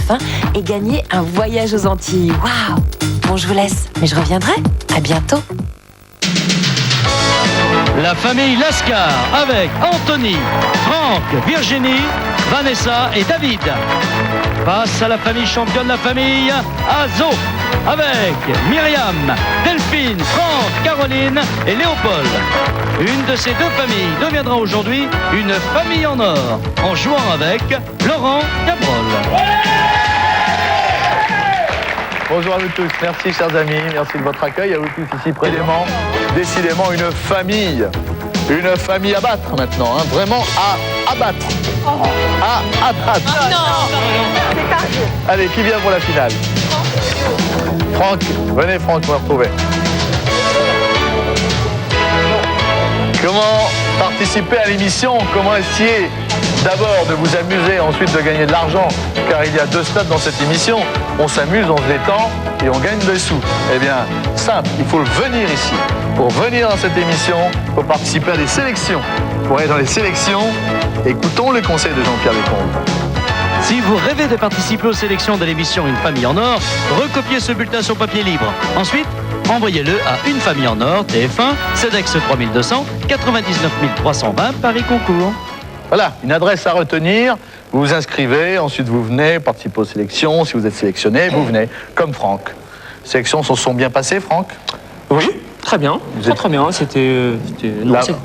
TF1 et gagner un voyage aux Antilles. Waouh! Bon, je vous laisse, mais je reviendrai. À bientôt. La famille Lascar avec Anthony, Franck, Virginie, Vanessa et David. Face à la famille championne, la famille Azo avec Myriam, Delphine, Franck, Caroline et Léopold. Une de ces deux familles deviendra aujourd'hui une famille en or en jouant avec Laurent Cabrol. Bonjour à vous tous, merci chers amis, merci de votre accueil, à vous tous ici précisément. Décidément une famille à battre maintenant, hein, vraiment à abattre. À abattre. Non. Allez, qui vient pour la finale? Franck, venez Franck, on va retrouver. Comment participer à l'émission? Comment essayer d'abord de vous amuser, ensuite de gagner de l'argent? Car il y a deux stades dans cette émission. On s'amuse, on se détend et on gagne des sous. Eh bien, simple, il faut venir ici. Pour venir dans cette émission, il faut participer à des sélections. Pour aller dans les sélections, écoutons les conseils de Jean-Pierre Descombes. Si vous rêvez de participer aux sélections de l'émission Une famille en or, recopiez ce bulletin sur papier libre. Ensuite, envoyez-le à Une famille en or, TF1, CEDEX 3200, 99 320, Paris Concours. Voilà, une adresse à retenir. Vous vous inscrivez, ensuite vous venez participer aux sélections. Si vous êtes sélectionné, vous venez, comme Franck. Les sélections se sont bien passées, Franck? Oui, très bien. Très bien.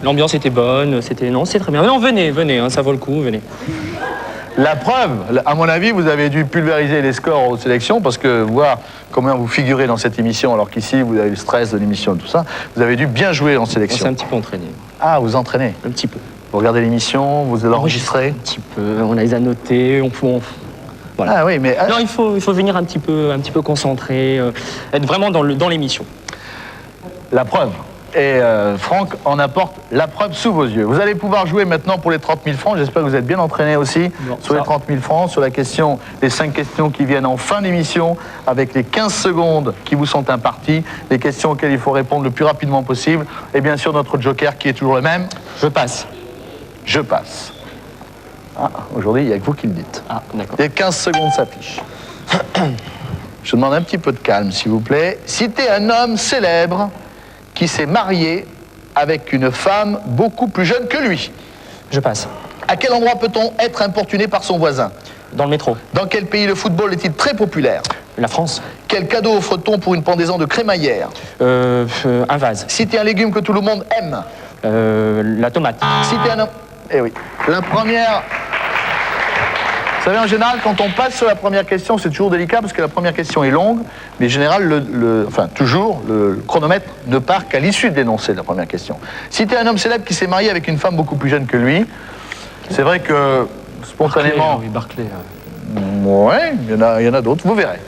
L'ambiance était bonne. C'est très bien. Non, venez, hein, ça vaut le coup, venez. La preuve, à mon avis, vous avez dû pulvériser les scores aux sélections parce que voir comment vous figurez dans cette émission, alors qu'ici vous avez le stress de l'émission et tout ça, vous avez dû bien jouer en sélection. On s'est un petit peu entraîné. Ah, vous entraînez? Un petit peu. Vous regardez l'émission, vous l'enregistrez? Un petit peu, on les a notés, voilà. Ah oui, mais... Non, il faut venir un petit peu concentré, être vraiment dans l'émission. La preuve. Et Franck en apporte la preuve sous vos yeux. Vous allez pouvoir jouer maintenant pour les 30 000 francs. J'espère que vous êtes bien entraînés aussi sur les 30 000 francs, sur la question, les 5 questions qui viennent en fin d'émission, avec les 15 secondes qui vous sont imparties, les questions auxquelles il faut répondre le plus rapidement possible. Et bien sûr, notre joker qui est toujours le même. Je passe. Je passe. Ah, aujourd'hui, il n'y a que vous qui le dites. Ah, d'accord. Les 15 secondes s'affichent. Je demande un petit peu de calme, s'il vous plaît. Citez un homme célèbre qui s'est marié avec une femme beaucoup plus jeune que lui. Je passe. À quel endroit peut-on être importuné par son voisin? Dans le métro. Dans quel pays le football est-il très populaire? La France. Quel cadeau offre-t-on pour une pendaison de crémaillère? Un vase. Citez un légume que tout le monde aime. La tomate. Citez un homme... Eh oui. La première... Vous savez, en général, quand on passe sur la première question, c'est toujours délicat parce que la première question est longue, mais en général, toujours, le chronomètre ne part qu'à l'issue de l'énoncé de la première question. Citez un homme célèbre qui s'est marié avec une femme beaucoup plus jeune que lui. C'est vrai que, spontanément... Barclay. Ouais, il y en a d'autres, vous verrez.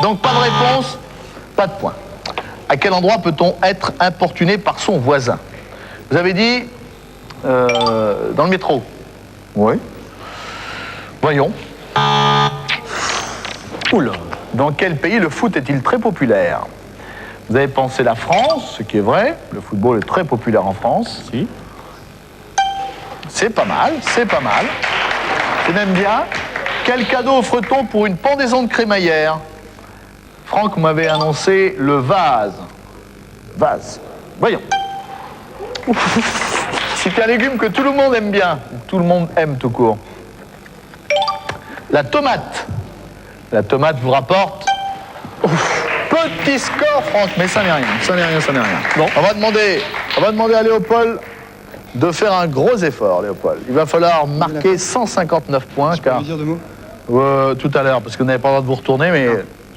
Donc, pas de réponse, pas de point. À quel endroit peut-on être importuné par son voisin? Vous avez dit, dans le métro. Oui. Voyons. Oula. Dans quel pays le foot est-il très populaire? Vous avez pensé la France, ce qui est vrai. Le football est très populaire en France. Si. C'est pas mal. C'est même bien. Quel cadeau offre-t-on pour une pendaison de crémaillère? Franck m'avait annoncé le vase. Vase. Voyons. C'est un légume que tout le monde aime bien. Tout le monde aime tout court. La tomate. La tomate vous rapporte... Petit score, Franck, mais ça n'est rien. Bon, on va demander à Léopold de faire un gros effort, Léopold. Il va falloir marquer 159 points, car... dire deux mots tout à l'heure, parce que vous n'avez pas le droit de vous retourner, mais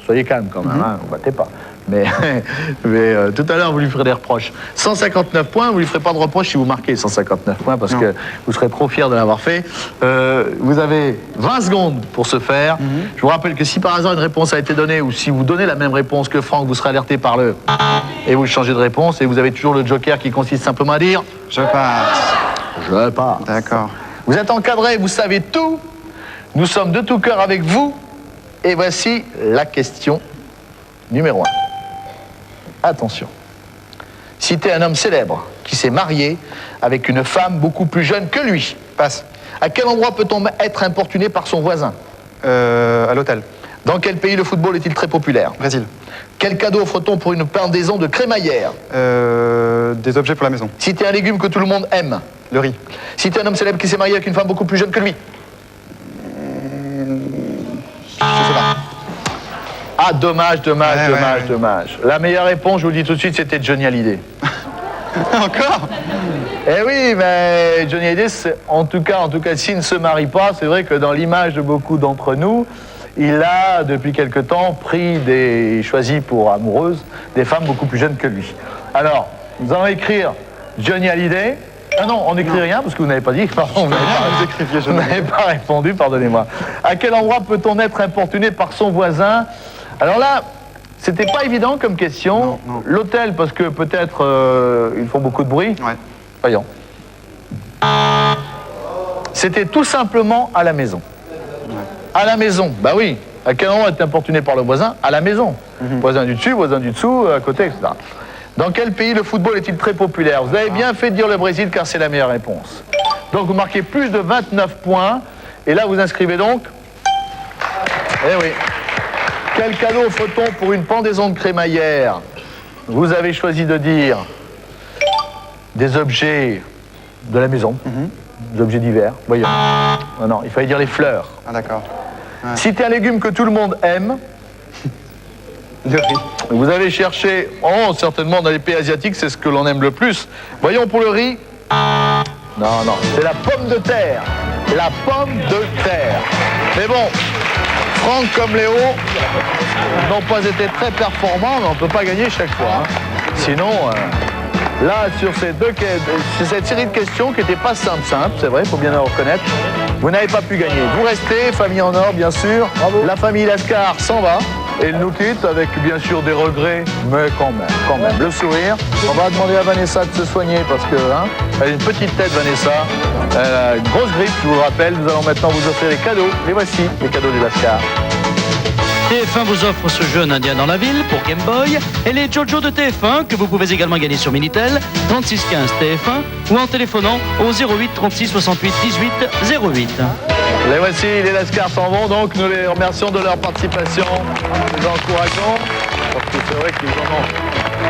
soyez calme quand même, hein, vous battez pas. Mais tout à l'heure, vous lui ferez des reproches. 159 points, vous lui ferez pas de reproches si vous marquez 159 points, parce que vous serez trop fier de l'avoir fait. Vous avez 20 secondes pour ce faire. Je vous rappelle que si par hasard une réponse a été donnée, ou si vous donnez la même réponse que Franck, vous serez alerté par le... Et vous changez de réponse, et vous avez toujours le joker qui consiste simplement à dire... Je passe. Je passe. D'accord. Vous êtes encadré, vous savez tout. Nous sommes de tout cœur avec vous. Et voici la question numéro 1. Attention. Citez un homme célèbre qui s'est marié avec une femme beaucoup plus jeune que lui. Passe. À quel endroit peut-on être importuné par son voisin? À l'hôtel. Dans quel pays le football est-il très populaire? Brésil. Quel cadeau offre-t-on pour une pendaison de crémaillère? Des objets pour la maison. Citez un légume que tout le monde aime. Le riz. Citez un homme célèbre qui s'est marié avec une femme beaucoup plus jeune que lui. Je sais pas. Ah, dommage. Ouais. La meilleure réponse, je vous le dis tout de suite, c'était Johnny Hallyday. Encore? Eh oui, mais Johnny Hallyday, en tout cas, s'il ne se marie pas, c'est vrai que dans l'image de beaucoup d'entre nous, il a, depuis quelque temps, choisi pour amoureuse des femmes beaucoup plus jeunes que lui. Alors, nous allons écrire Johnny Hallyday. Ah non, on n'écrit rien parce que vous n'avez pas dit. Pardon, vous n'avez pas répondu, pardonnez-moi. À quel endroit peut-on être importuné par son voisin? Alors là, c'était pas évident comme question. Non. L'hôtel, parce que peut-être ils font beaucoup de bruit. Ouais. Voyons. C'était tout simplement à la maison. À la maison, bah oui. À quel endroit est importuné par le voisin? À la maison. Voisin du dessus, voisin du dessous, à côté, etc. Dans quel pays le football est-il très populaire? Vous avez bien fait de dire le Brésil car c'est la meilleure réponse. Donc vous marquez plus de 29 points. Et là vous inscrivez donc... Eh oui. Quel cadeau offre-t-on pour une pendaison de crémaillère? Vous avez choisi de dire des objets de la maison, des objets divers. Voyons. Non, il fallait dire les fleurs. Ah d'accord. Ouais. Citez un légume que tout le monde aime. Le riz. Vous avez cherché, certainement dans les pays asiatiques, c'est ce que l'on aime le plus. Voyons pour le riz. Non, c'est la pomme de terre. La pomme de terre. Mais bon, Franck comme Léo n'ont pas été très performants, mais on ne peut pas gagner chaque fois. Sinon, là, sur cette série de questions qui n'étaient pas simples, c'est vrai, il faut bien le reconnaître, vous n'avez pas pu gagner. Vous restez, famille en or, bien sûr. Bravo. La famille Lascar s'en va. Et il nous quitte avec bien sûr des regrets, mais quand même, le sourire. On va demander à Vanessa de se soigner parce que, elle a une petite tête, Vanessa. Elle a une grosse grippe, je vous le rappelle. Nous allons maintenant vous offrir les cadeaux. Les voici, les cadeaux des Lascar. TF1 vous offre ce jeu Indien dans la ville pour Game Boy et les Jojo de TF1 que vous pouvez également gagner sur Minitel 36 15 TF1 ou en téléphonant au 08 36 68 18 08. Les voici, les Lascar s'en vont, donc nous les remercions de leur participation. Nous les encourageons, parce que c'est vrai qu'ils en ont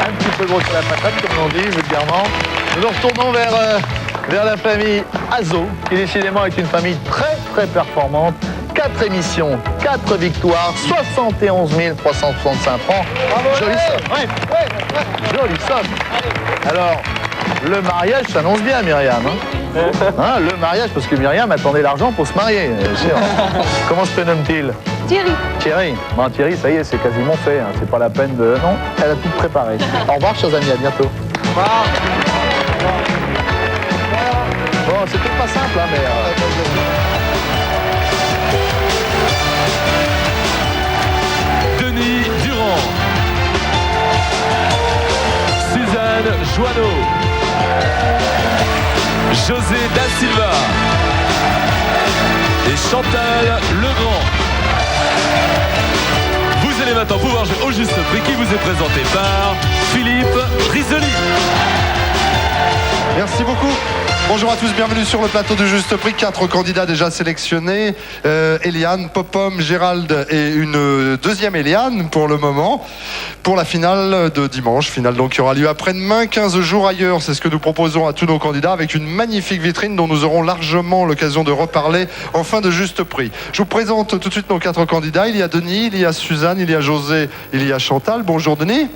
un petit peu gros sur la patate, comme on dit vulgairement. Nous nous retournons vers la famille Azo, qui décidément est une famille très très performante. 4 émissions, 4 victoires, 71 365 francs. Jolie somme. Jolie somme. Alors, le mariage s'annonce bien, Myriam. Le mariage, parce que Myriam attendait l'argent pour se marier. Comment se prénomme-t-il? Thierry. Bon, Thierry, ça y est, c'est quasiment fait. C'est pas la peine de... Non, elle a tout préparé. Au revoir, chers amis, à bientôt. Bon, c'était pas simple, mais... Denis Durand, Suzanne Joanneau, José Da Silva et Chantal Legrand. Vous allez maintenant pouvoir jouer au juste prix qui vous est présenté par Philippe Risoli. Merci beaucoup. Bonjour à tous, bienvenue sur le plateau du Juste Prix. 4 candidats déjà sélectionnés. Eliane, Popom, Gérald et une deuxième Eliane pour le moment. Pour la finale de dimanche, finale donc qui aura lieu après-demain, 15 jours ailleurs. C'est ce que nous proposons à tous nos candidats avec une magnifique vitrine dont nous aurons largement l'occasion de reparler en fin de Juste Prix. Je vous présente tout de suite nos 4 candidats. Il y a Denis, il y a Suzanne, il y a José, il y a Chantal. Bonjour Denis.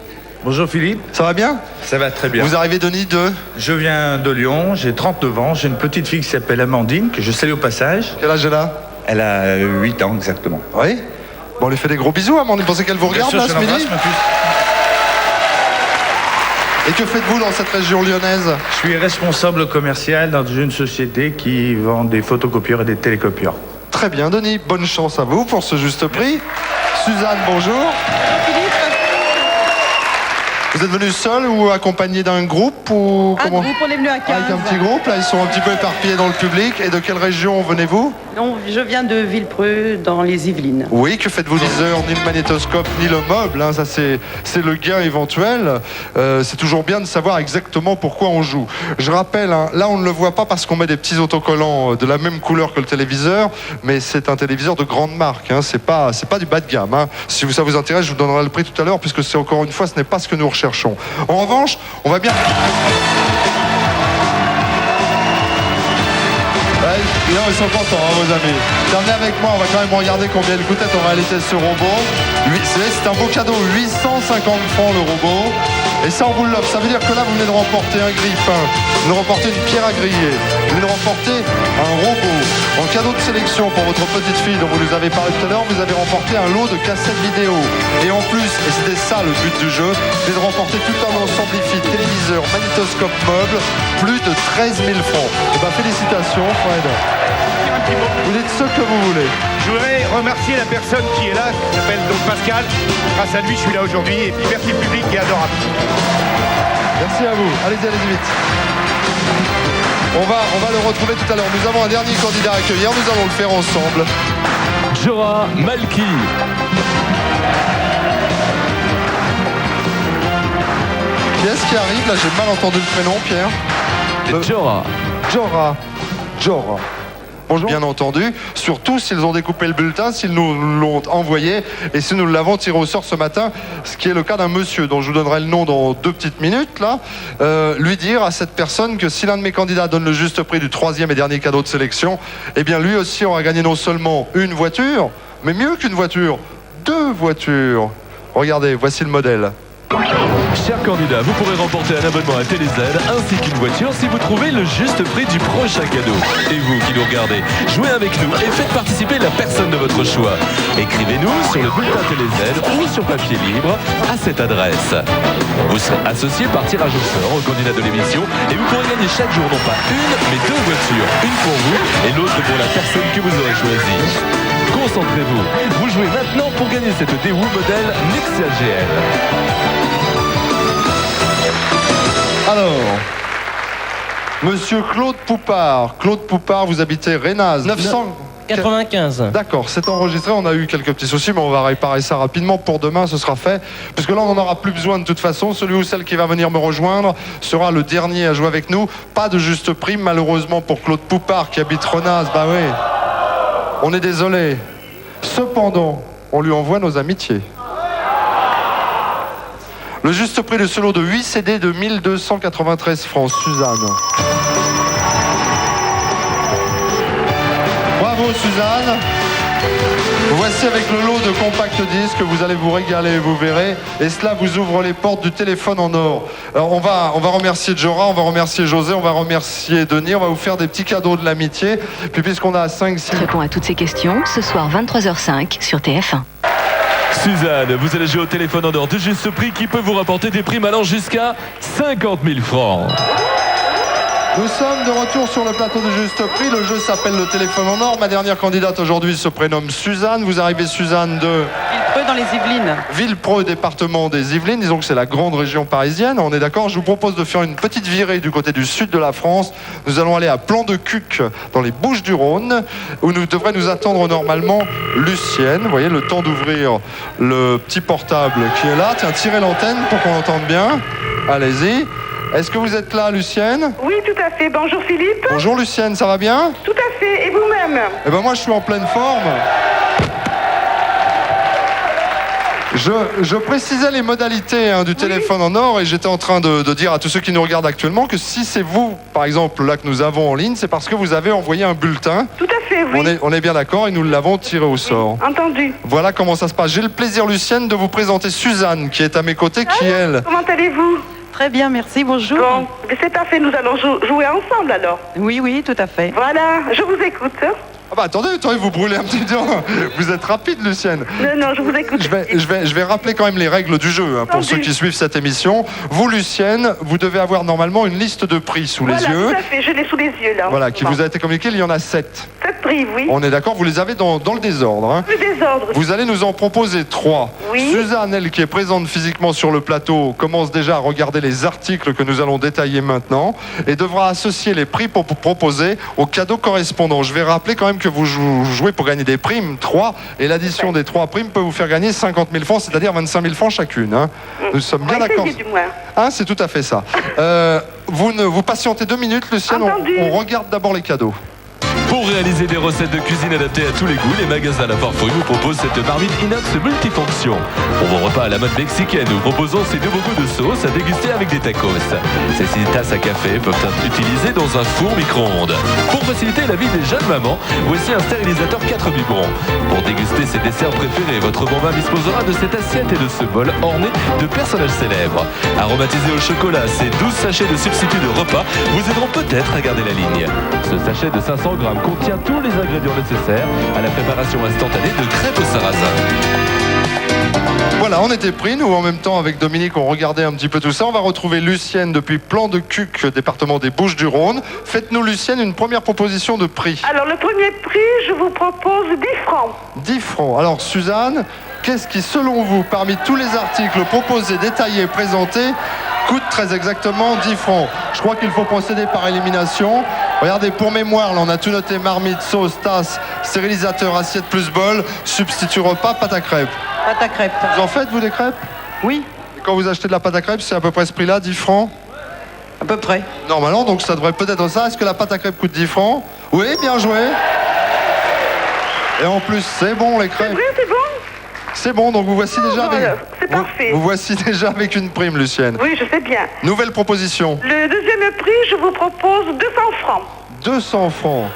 Bonjour Philippe. Ça va bien? Ça va très bien. Vous arrivez Denis de? Je viens de Lyon, j'ai 39 ans, j'ai une petite fille qui s'appelle Amandine, que je salue au passage. Quel âge elle a? Elle a 8 ans exactement. Oui. Bon, on lui fait des gros bisous, Amandine. Pensez qu'elle vous regarde là ce midi? Et que faites-vous dans cette région lyonnaise? Je suis responsable commercial dans une société qui vend des photocopieurs et des télécopieurs. Très bien Denis, bonne chance à vous pour ce juste prix. Suzanne, bonjour. Vous êtes venu seul ou accompagné d'un groupe ou Un groupe, on est venu à 15. Avec un petit groupe, là ils sont un petit peu éparpillés dans le public. Et de quelle région venez-vous? Non, je viens de Villepreux, dans les Yvelines. Oui, que faites-vous? Ni l'heure, ni le magnétoscope, ni le meuble, hein, ça c'est le gain éventuel. C'est toujours bien de savoir exactement pourquoi on joue. Je rappelle, hein, là on ne le voit pas parce qu'on met des petits autocollants de la même couleur que le téléviseur, mais c'est un téléviseur de grande marque, hein, c'est pas du bas de gamme. Hein. Si ça vous intéresse, je vous donnerai le prix tout à l'heure, puisque c'est encore une fois, ce n'est pas ce que nous recherchons. En revanche, on va bien... Ils sont contents, hein, vos amis. Terminez avec moi, on va quand même regarder combien il coûtait en réalité ce robot. C'est un beau cadeau, 850 francs le robot. Et ça, on vous l'offre. Ça veut dire que là, vous venez de remporter un grille-pain, vous venez de remporter une pierre à griller, vous venez de remporter un robot. En cadeau de sélection pour votre petite fille dont vous nous avez parlé tout à l'heure, vous avez remporté un lot de cassettes vidéo. Et en plus, et c'était ça le but du jeu, c'est de remporter tout un ensemble IFI, téléviseur, magnétoscope, meuble, plus de 13 000 francs. Et ben félicitations, Fred. Vous dites ce que vous voulez. Je voudrais remercier la personne qui est là, qui s'appelle donc Pascal. Grâce à lui, je suis là aujourd'hui. Et puis merci le public qui est adorable. Merci à vous. Allez-y vite. On va le retrouver tout à l'heure. Nous avons un dernier candidat à accueillir. Nous allons le faire ensemble. Jora Malki. Qui est-ce qui arrive? Là, j'ai mal entendu le prénom, Pierre. Jora. Bonjour. Bien entendu, surtout s'ils ont découpé le bulletin, s'ils nous l'ont envoyé et si nous l'avons tiré au sort ce matin, ce qui est le cas d'un monsieur dont je vous donnerai le nom dans 2 petites minutes, là, lui dire à cette personne que si l'un de mes candidats donne le juste prix du 3e et dernier cadeau de sélection, eh bien lui aussi aura gagné non seulement une voiture, mais mieux qu'une voiture, 2 voitures. Regardez, voici le modèle. Chers candidats, vous pourrez remporter un abonnement à TéléZ ainsi qu'une voiture si vous trouvez le juste prix du prochain cadeau. Et vous qui nous regardez, jouez avec nous et faites participer la personne de votre choix. Écrivez-nous sur le bulletin TéléZ ou sur papier libre à cette adresse. Vous serez associé par tirage au sort au candidat de l'émission et vous pourrez gagner chaque jour non pas une, mais 2 voitures. Une pour vous et l'autre pour la personne que vous aurez choisie. Concentrez-vous. Vous jouez maintenant pour gagner cette Daewoo modèle Nexia GL. Alors, monsieur Claude Poupard. Claude Poupard, vous habitez Rénaz. 95. D'accord, c'est enregistré, on a eu quelques petits soucis, mais on va réparer ça rapidement. Pour demain, ce sera fait. Puisque là, on n'en aura plus besoin de toute façon. Celui ou celle qui va venir me rejoindre sera le dernier à jouer avec nous. Pas de juste prix, malheureusement, pour Claude Poupard qui habite Renaz. Bah oui, on est désolé. Cependant, on lui envoie nos amitiés. Le juste prix de ce lot de 8 CD de 1293 francs. Suzanne. Bravo Suzanne. Voici avec le lot de compact disques, vous allez vous régaler, vous verrez. Et cela vous ouvre les portes du téléphone en or. Alors on va remercier Jora, on va remercier José, on va remercier Denis, on va vous faire des petits cadeaux de l'amitié. Puis puisqu'on a 5-6... Réponds à toutes ces questions ce soir 23h05 sur TF1. Suzanne, vous allez jouer au téléphone en or de juste prix qui peut vous rapporter des primes allant jusqu'à 50 000 francs. Nous sommes de retour sur le plateau de Juste Prix. Le jeu s'appelle le téléphone en or. Ma dernière candidate aujourd'hui se prénomme Suzanne. Vous arrivez Suzanne de... Villepreux dans les Yvelines. Villepreux, département des Yvelines. Disons que c'est la grande région parisienne. On est d'accord? Je vous propose de faire une petite virée du côté du sud de la France. Nous allons aller à Plan-de-Cuc dans les Bouches-du-Rhône où nous devrait nous attendre normalement Lucienne. Vous voyez, le temps d'ouvrir le petit portable qui est là. Tiens, tirez l'antenne pour qu'on l'entende bien. Allez-y. Est-ce que vous êtes là, Lucienne? Oui, tout à fait. Bonjour Philippe. Bonjour Lucienne, ça va bien? Tout à fait. Et vous-même? Eh ben moi, je suis en pleine forme. Je précisais les modalités du téléphone en or et j'étais en train de dire à tous ceux qui nous regardent actuellement que si c'est vous, par exemple, là que nous avons en ligne, c'est parce que vous avez envoyé un bulletin. Tout à fait, oui. On est bien d'accord et nous l'avons tiré au sort. Entendu. Voilà comment ça se passe. J'ai le plaisir, Lucienne, de vous présenter Suzanne qui est à mes côtés, qui elle... Comment allez-vous? Très bien, merci, bonjour. Bon, c'est parfait, nous allons jouer ensemble alors. Oui, tout à fait. Voilà, je vous écoute. Ah bah attendez, vous brûlez un petit peu. Vous êtes rapide, Lucienne. Non, je vous écoute. Je vais rappeler quand même les règles du jeu pour ceux qui suivent cette émission. Vous, Lucienne, vous devez avoir normalement une liste de prix sous les yeux. Voilà, tout à fait, je l'ai sous les yeux là. Voilà, qui vous a été communiquée, il y en a 7. 7 prix, oui. On est d'accord, vous les avez dans le désordre. Hein. Le désordre. Vous allez nous en proposer 3. Oui. Suzanne, elle qui est présente physiquement sur le plateau, commence déjà à regarder les articles que nous allons détailler maintenant et devra associer les prix proposés aux cadeaux correspondants. Je vais rappeler quand même que vous jouez pour gagner des primes, 3, et l'addition des 3 primes peut vous faire gagner 50 000 francs, c'est-à-dire 25 000 francs chacune. Hein. Nous sommes bien d'accord. Hein, c'est tout à fait ça. Vous patientez 2 minutes, Lucienne, on regarde d'abord les cadeaux. Pour réaliser des recettes de cuisine adaptées à tous les goûts, les magasins La Farfouille vous proposent cette marmite inox multifonction. Pour vos repas à la mode mexicaine, nous proposons ces nouveaux goûts de sauce à déguster avec des tacos. Ces 6 tasses à café peuvent être utilisées dans un four micro-ondes. Pour faciliter la vie des jeunes mamans, voici un stérilisateur 4 biberons. Pour déguster ses desserts préférés, votre bambin disposera de cette assiette et de ce bol orné de personnages célèbres. Aromatisés au chocolat, ces 12 sachets de substituts de repas vous aideront peut-être à garder la ligne. Ce sachet de 500 grammes contient tous les ingrédients nécessaires à la préparation instantanée de crêpes au sarrasin. Voilà, on était pris, nous en même temps avec Dominique, on regardait un petit peu tout ça. On va retrouver Lucienne depuis Plan de Cuc, département des Bouches-du-Rhône. Faites-nous, Lucienne, une première proposition de prix. Alors le premier prix, je vous propose 10 francs. 10 francs. Alors Suzanne, qu'est-ce qui, selon vous, parmi tous les articles proposés, détaillés, présentés, coûte très exactement 10 francs? Je crois qu'il faut procéder par élimination. Regardez, pour mémoire, là, on a tout noté: marmite, sauce, tasse, stérilisateur, assiette plus bol, substitut repas, pâte à crêpes. Pâte à crêpes. Vous en faites, vous, des crêpes? Oui. Et quand vous achetez de la pâte à crêpes, c'est à peu près ce prix-là, 10 francs? À peu près. Normalement, donc ça devrait peut-être ça. Est-ce que la pâte à crêpes coûte 10 francs? Oui, bien joué. Et en plus, c'est bon, les crêpes. C'est vrai, c'est bon? C'est bon, donc vous voici déjà avec... C'est parfait. Vous voici déjà avec une prime, Lucienne. Oui, je sais bien. Nouvelle proposition. Le deuxième prix, je vous propose 200 francs. 200 francs.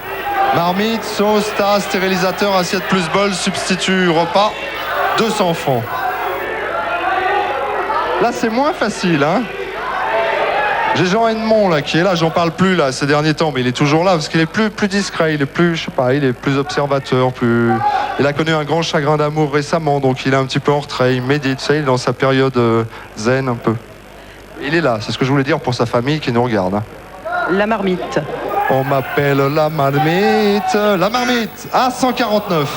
Marmite, sauce, tasse, stérilisateur, assiette plus bol, substitut repas. 200 francs. Là, c'est moins facile, hein. J'ai Jean Edmond là qui est là, j'en parle plus là ces derniers temps, mais il est toujours là parce qu'il est plus discret, il est plus, je sais pas, il est plus observateur, il a connu un grand chagrin d'amour récemment, donc il est un petit peu en retrait, il médite, ça, il est dans sa période zen un peu. Il est là, c'est ce que je voulais dire pour sa famille qui nous regarde. Hein. La marmite. On m'appelle la marmite. La marmite à 149.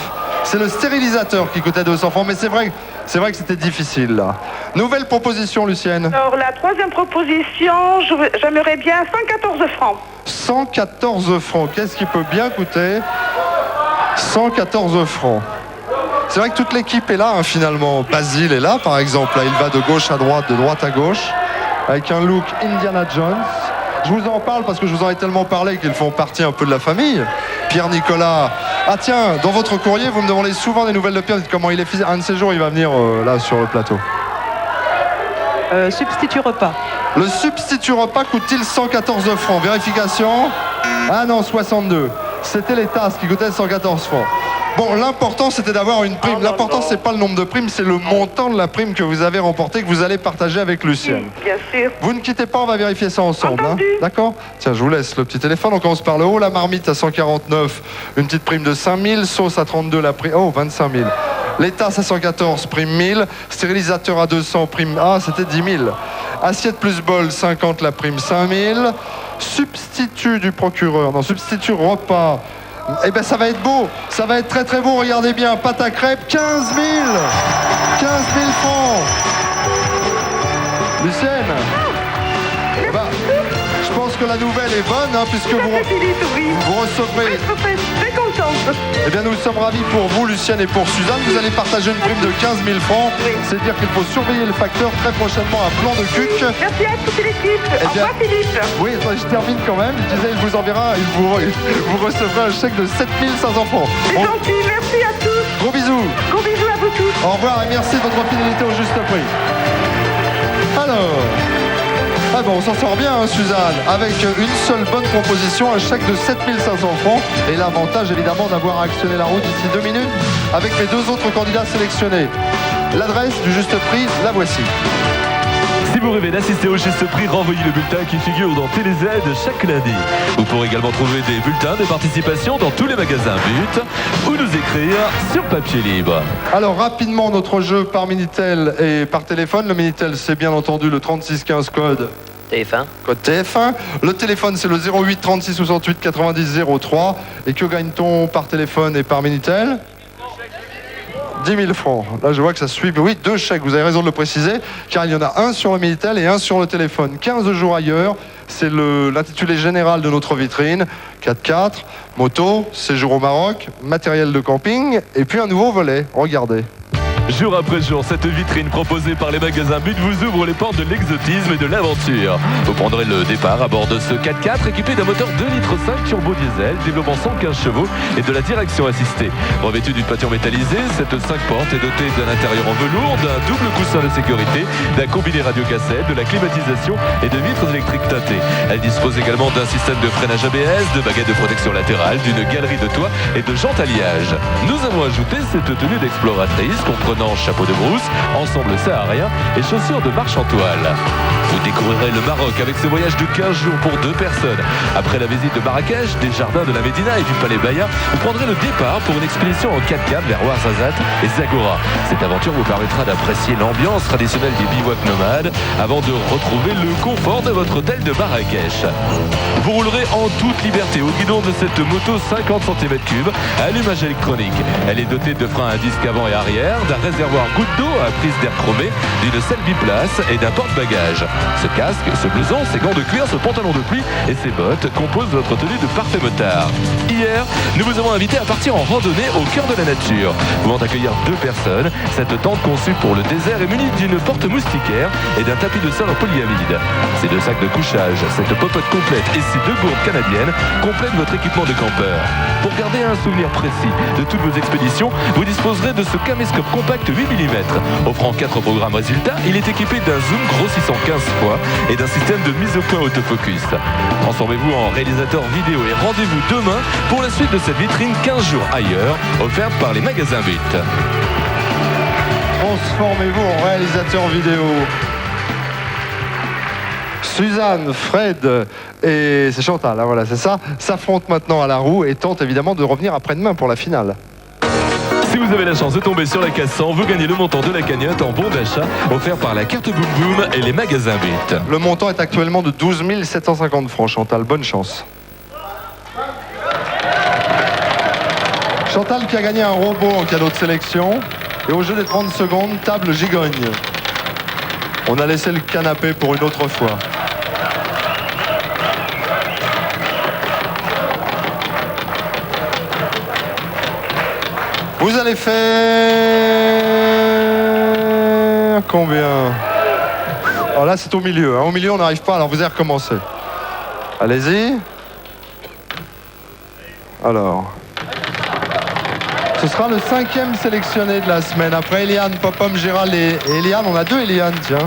C'est le stérilisateur qui coûtait 200 francs, mais c'est vrai que c'était difficile là. Nouvelle proposition, Lucienne. Alors la troisième proposition, j'aimerais bien 114 francs. 114 francs, qu'est-ce qui peut bien coûter 114 francs. C'est vrai que toute l'équipe est là, hein, finalement. Basile est là, par exemple. Là, il va de gauche à droite, de droite à gauche, avec un look Indiana Jones. Je vous en parle parce que je vous en ai tellement parlé qu'ils font partie un peu de la famille. Pierre-Nicolas. Ah tiens, dans votre courrier, vous me demandez souvent des nouvelles de Pierre. Dites comment il est physique. Un de ces jours, il va venir là sur le plateau. Substitut repas. Le substitut repas coûte-t-il 114 francs? Vérification. Ah non, 62. C'était les tasses qui coûtaient 114 francs. Bon, l'important c'était d'avoir une prime. L'important c'est pas le nombre de primes, c'est le montant de la prime que vous avez remportée, que vous allez partager avec Lucienne. Bien sûr. Vous ne quittez pas, on va vérifier ça ensemble. Hein. D'accord? Tiens, je vous laisse le petit téléphone. On commence par le haut. La marmite à 149, une petite prime de 5 000. Sauce à 32, la prime. Oh, 25 000. Les tasses à 114, prime 1000. Stérilisateur à 200, prime. Ah, c'était 10 000. Assiette plus bol, 50, la prime 5 000. Substitut du procureur. Non, substitut repas. Eh bien, ça va être beau, ça va être très très beau. Regardez bien, pâte à crêpes, 15 000 francs. Lucienne, bah, je pense que la nouvelle est bonne, hein, puisque vous recevrez... Très contente. Eh bien, nous sommes ravis pour vous, Lucienne, et pour Suzanne. Vous allez partager une prime de 15 000 francs. C'est-à-dire qu'il faut surveiller le facteur très prochainement à Plan de Cuc. Merci à toute l'équipe. Au revoir, Philippe. Oui, je termine quand même. Je disais, il vous enverra, vous recevrez un chèque de 7 500 francs. C'est gentil, merci à tous. Gros bisous. Gros bisous à vous tous. Au revoir et merci de votre fidélité au juste prix. Alors... Ah bon, on s'en sort bien, hein, Suzanne, avec une seule bonne proposition, un chèque de 7 500 francs et l'avantage évidemment d'avoir actionné la route d'ici 2 minutes avec les 2 autres candidats sélectionnés. L'adresse du juste prix, la voici. Si vous rêvez d'assister au juste prix, renvoyez le bulletin qui figure dans TéléZ chaque lundi. Vous pourrez également trouver des bulletins de participation dans tous les magasins But ou nous écrire sur papier libre. Alors rapidement, notre jeu par Minitel et par téléphone. Le Minitel, c'est bien entendu le 3615 code TF1. Code TF1. Le téléphone, c'est le 08 36 68 90 03. Et que gagne-t-on par téléphone et par Minitel ? 10 000 francs. Là, je vois que ça suit. Oui, 2 chèques, vous avez raison de le préciser, car il y en a un sur le Minitel et un sur le téléphone. 15 jours ailleurs, c'est l'intitulé général de notre vitrine. 4x4, moto, séjour au Maroc, matériel de camping, et puis un nouveau volet. Regardez. Jour après jour, cette vitrine proposée par les magasins But vous ouvre les portes de l'exotisme et de l'aventure. Vous prendrez le départ à bord de ce 4x4 équipé d'un moteur 2,5 litres turbo diesel développant 115 chevaux et de la direction assistée. Revêtue d'une peinture métallisée, cette 5 portes est dotée d'un intérieur en velours, d'un double coussin de sécurité, d'un combiné radio-cassette, de la climatisation et de vitres électriques teintées. Elle dispose également d'un système de freinage ABS, de baguettes de protection latérale, d'une galerie de toit et de jantes alliage. Nous avons ajouté cette tenue d'exploratrice comprenant chapeau de brousse, ensemble saharien et chaussures de marche en toile. Vous découvrirez le Maroc avec ce voyage de 15 jours pour 2 personnes. Après la visite de Marrakech, des jardins de la Médina et du Palais Baïa, vous prendrez le départ pour une expédition en 4x4 vers Ouarzazate et Zagora. Cette aventure vous permettra d'apprécier l'ambiance traditionnelle des bivouacs nomades avant de retrouver le confort de votre hôtel de Marrakech. Vous roulerez en toute liberté au guidon de cette moto 50 cm3 à allumage électronique. Elle est dotée de freins à disque avant et arrière, d'un réservoir goutte d'eau à prise d'air chromée, d'une selle biplace et d'un porte-bagages. Ce casque, ce blouson, ces gants de cuir, ce pantalon de pluie et ces bottes composent votre tenue de parfait motard. Hier, nous vous avons invité à partir en randonnée au cœur de la nature. Pouvant accueillir 2 personnes, cette tente conçue pour le désert est munie d'une porte moustiquaire et d'un tapis de sol en polyamide. Ces 2 sacs de couchage, cette popote complète et ces 2 gourdes canadiennes complètent votre équipement de campeur. Pour garder un souvenir précis de toutes vos expéditions, vous disposerez de ce caméscope compact 8 mm. Offrant 4 programmes résultats, il est équipé d'un zoom grossissant 15 fois et d'un système de mise au point autofocus. Transformez-vous en réalisateur vidéo et rendez-vous demain pour la suite de cette vitrine 15 jours ailleurs, offerte par les magasins But. Transformez-vous en réalisateur vidéo. Suzanne, Fred et c'est Chantal, hein, voilà, c'est ça, s'affrontent maintenant à la roue et tentent évidemment de revenir après-demain pour la finale. Si vous avez la chance de tomber sur la case 100, vous gagnez le montant de la cagnotte en bon d'achat offert par la carte Boom Boom et les magasins But. Le montant est actuellement de 12 750 francs, Chantal, bonne chance. Chantal qui a gagné un robot en cadeau de sélection et au jeu des 30 secondes, table gigogne. On a laissé le canapé pour une autre fois. Vous allez faire combien? Alors là, c'est au milieu. Hein. Au milieu, on n'arrive pas, alors vous allez recommencer. Allez-y. Alors. Ce sera le 5e sélectionné de la semaine. Après Eliane, Popom, Gérald et Eliane. On a 2 Eliane, tiens.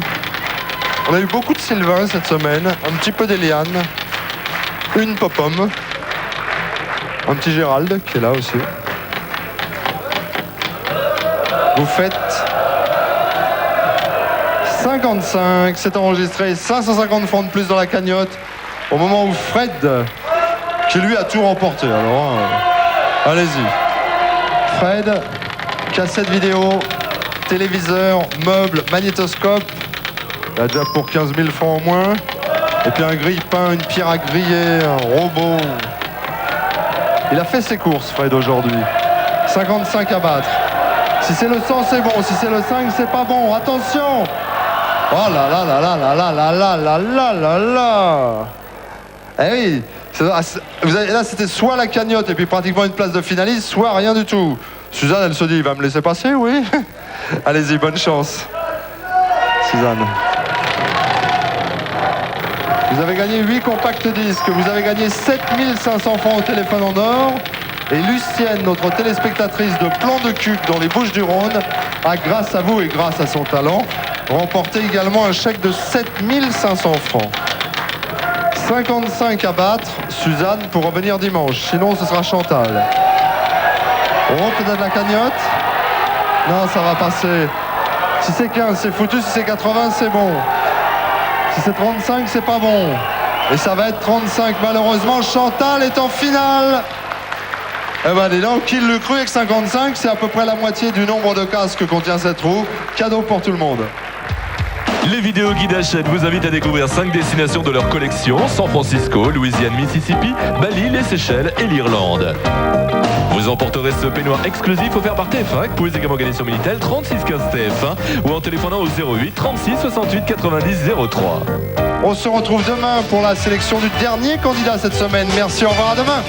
On a eu beaucoup de Sylvain cette semaine. Un petit peu d'Eliane. Une Popom. Un petit Gérald qui est là aussi. Vous faites 55, c'est enregistré, 550 francs de plus dans la cagnotte au moment où Fred, qui lui a tout remporté. Alors, allez-y. Fred, cassette vidéo, téléviseur, meuble, magnétoscope. Il a déjà pour 15 000 francs au moins. Et puis un grille-pain, une pierre à griller, un robot. Il a fait ses courses, Fred, aujourd'hui. 55 à battre. Si c'est le 100, c'est bon. Si c'est le 5, c'est pas bon. Attention! Oh là là là là là là là là là là là là! Eh oui! Vous avez, là, c'était soit la cagnotte et puis pratiquement une place de finaliste, soit rien du tout. Suzanne, elle se dit, il va me laisser passer, oui? Allez-y, bonne chance. Suzanne. Vous avez gagné 8 compacts disques. Vous avez gagné 7500 francs au téléphone en or. Et Lucienne, notre téléspectatrice de Plan de Cuc dans les Bouches-du-Rhône, a, grâce à vous et grâce à son talent, remporté également un chèque de 7500 francs. 55 à battre, Suzanne, pour revenir dimanche. Sinon, ce sera Chantal. On rentre peut-être la cagnotte? Non, ça va passer. Si c'est 15, c'est foutu. Si c'est 80, c'est bon. Si c'est 35, c'est pas bon. Et ça va être 35. Malheureusement, Chantal est en finale. Eh ben, dis donc, qui le cru avec 55, c'est à peu près la moitié du nombre de casques que contient cette roue. Cadeau pour tout le monde. Les vidéos guides Hachette vous invitent à découvrir 5 destinations de leur collection: San Francisco, Louisiane, Mississippi, Bali, les Seychelles et l'Irlande. Vous emporterez ce peignoir exclusif offert par TF1 que vous pouvez également gagner sur Minitel 36 15 TF1 ou en téléphonant au 08 36 68 90 03. On se retrouve demain pour la sélection du dernier candidat cette semaine. Merci, au revoir, à demain.